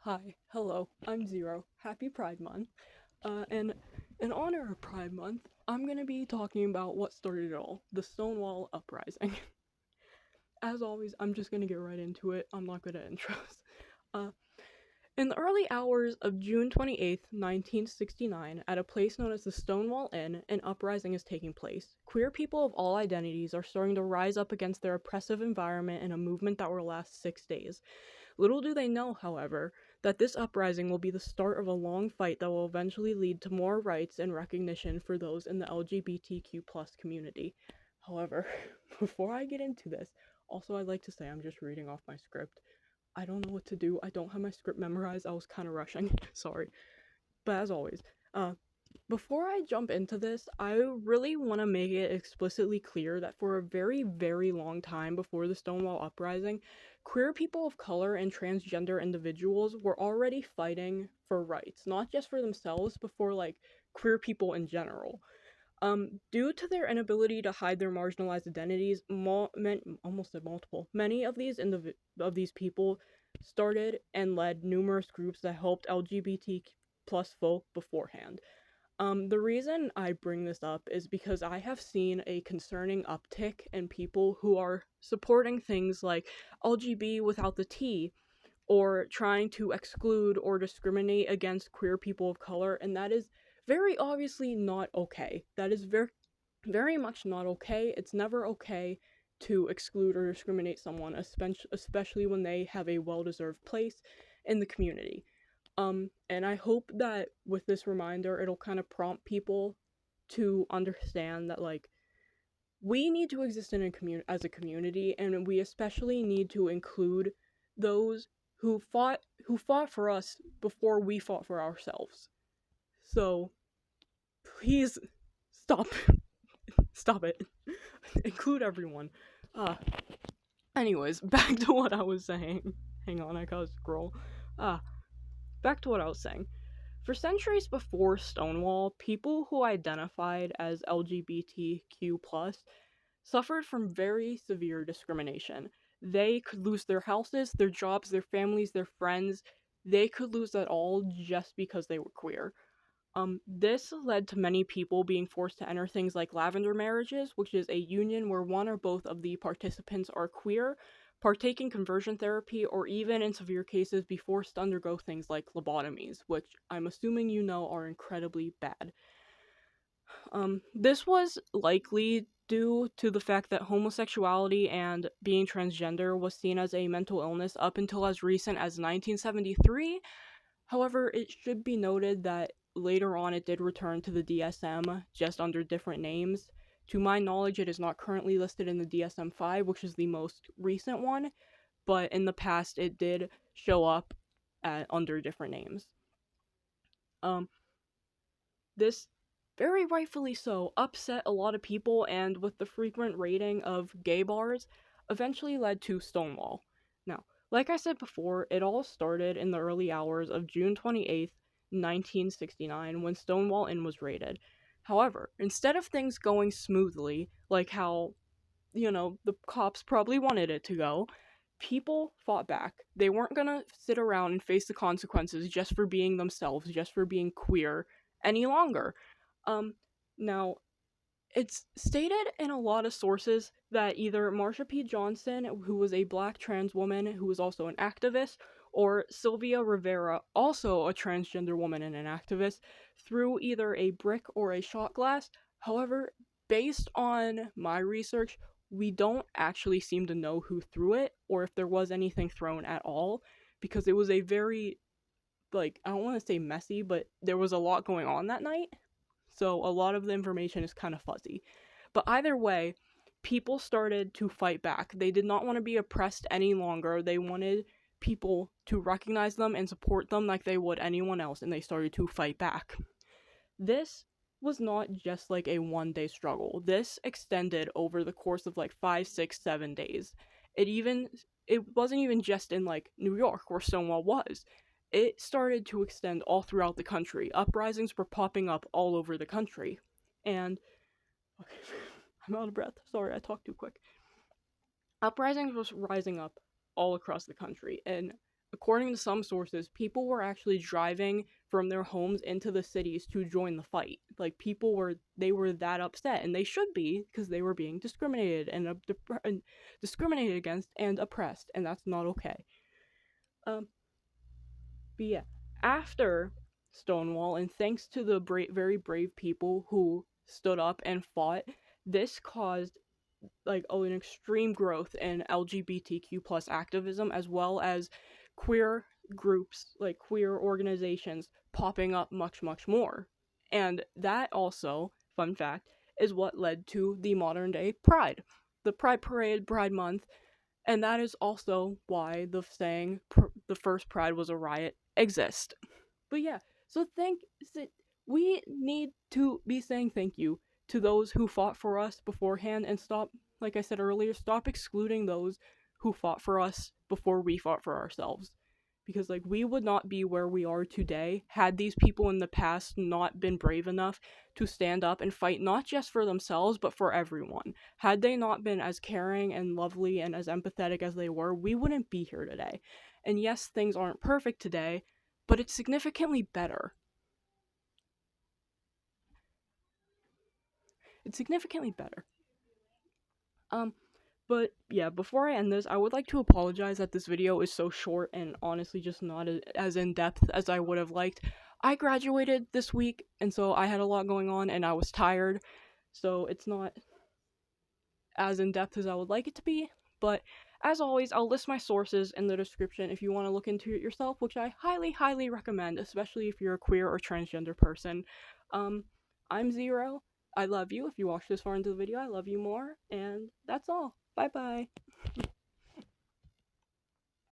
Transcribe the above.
Hi, hello, I'm Zero. Happy Pride Month. And in honor of Pride Month, I'm gonna be talking about what started it all, the Stonewall Uprising. As always, I'm just gonna get right into it. I'm not good at intros. Uh, in the early hours of June 28th, 1969, at a place known as the Stonewall Inn, an uprising is taking place. Queer people of all identities are starting to rise up against their oppressive environment in a movement that will last 6 days. Little do they know, however, that this uprising will be the start of a long fight that will eventually lead to more rights and recognition for those in the LGBTQ community. However, before I get into this, also I'd like to say I'm just reading off my script. I don't know what to do. I don't have my script memorized. I was kind of rushing. Sorry. But as always, uh, before I jump into this, I really want to make it explicitly clear that for a very, very long time before the Stonewall Uprising, queer people of color and transgender individuals were already fighting for rights, not just for themselves, but for queer people in general. Due to their inability to hide their marginalized identities, almost said multiple, many of these people started and led numerous groups that helped LGBT plus folk beforehand. The reason I bring this up is because I have seen a concerning uptick in people who are supporting things like LGB without the T, or trying to exclude or discriminate against queer people of color, and that is very obviously not okay. That is very much not okay. It's never okay to exclude or discriminate someone, especially when they have a well-deserved place in the community. And I hope that with this reminder, it'll kind of prompt people to understand that we need to exist in as a community, and we especially need to include those who fought for us before we fought for ourselves. So please stop stop it. Include everyone. Uh Anyways, back to what I was saying. Hang on, I gotta scroll. Uh Back to what I was saying. For centuries before Stonewall, people who identified as LGBTQ suffered from very severe discrimination. They could lose their houses, their jobs, their families, their friends. They could lose that all just because they were queer. This led to many people being forced to enter things like lavender marriages, which is a union where one or both of the participants are queer, partake in conversion therapy, or even in severe cases be forced to undergo things like lobotomies, which I'm assuming you know are incredibly bad. This was likely due to the fact that homosexuality and being transgender was seen as a mental illness up until as recent as 1973. However, it should be noted that later on it did return to the DSM, just under different names. To my knowledge, it is not currently listed in the DSM-5, which is the most recent one, but in the past it did show up under different names. Um, this, very rightfully so, upset a lot of people, and with the frequent raiding of gay bars, eventually led to Stonewall. Now, like I said before, it all started in the early hours of June 28th, 1969, when Stonewall Inn was raided. However, instead of things going smoothly, like how, the cops probably wanted it to go, people fought back. They weren't gonna sit around and face the consequences just for being themselves, just for being queer any longer. Um, Now, it's stated in a lot of sources that either Marsha P. Johnson, who was a black trans woman who was also an activist, or Sylvia Rivera, also a transgender woman and an activist, threw either a brick or a shot glass. However, based on my research, we don't actually seem to know who threw it or if there was anything thrown at all, because it was a very, I don't want to say messy, but there was a lot going on that night. So a lot of the information is kind of fuzzy. But either way, people started to fight back. They did not want to be oppressed any longer. They wanted people to recognize them and support them like they would anyone else, and they started to fight back. This was not just like a 1 day struggle. This extended over the course of 5, 6, 7 days. It wasn't even just in New York where Stonewall was. It started to extend all throughout the country. Uprisings were popping up all over the country. And okay, I'm out of breath. Sorry, I talked too quick. Uprisings was rising up all across the country, and according to some sources, people were actually driving from their homes into the cities to join the fight. Like they were that upset, and they should be because they were being discriminated and discriminated against and oppressed, and that's not okay. Um, but yeah, after Stonewall, and thanks to the very brave people who stood up and fought, this caused like an extreme growth in LGBTQ plus activism, as well as queer groups, like queer organizations popping up much more. And that also, fun fact, is what led to the modern day Pride, the Pride Parade, Pride Month, and that is also why the saying "the first Pride was a riot" exists. But yeah, so we need to be saying thank you to those who fought for us beforehand, and stop, like I said earlier, stop excluding those who fought for us before we fought for ourselves. Because like we would not be where we are today had these people in the past not been brave enough to stand up and fight not just for themselves but for everyone. Had they not been as caring and lovely and as empathetic as they were, we wouldn't be here today. And yes, things aren't perfect today, but it's significantly better. It's significantly better. Um, but yeah, before I end this, I would like to apologize that this video is so short and honestly just not as in depth as I would have liked. I graduated this week, and so I had a lot going on, and I was tired, so it's not as in depth as I would like it to be. But as always, I'll list my sources in the description if you want to look into it yourself, which I highly recommend, especially if you're a queer or transgender person. Um, I'm Zero. I love you. If you watched this far into the video, I love you more. And that's all. Bye bye.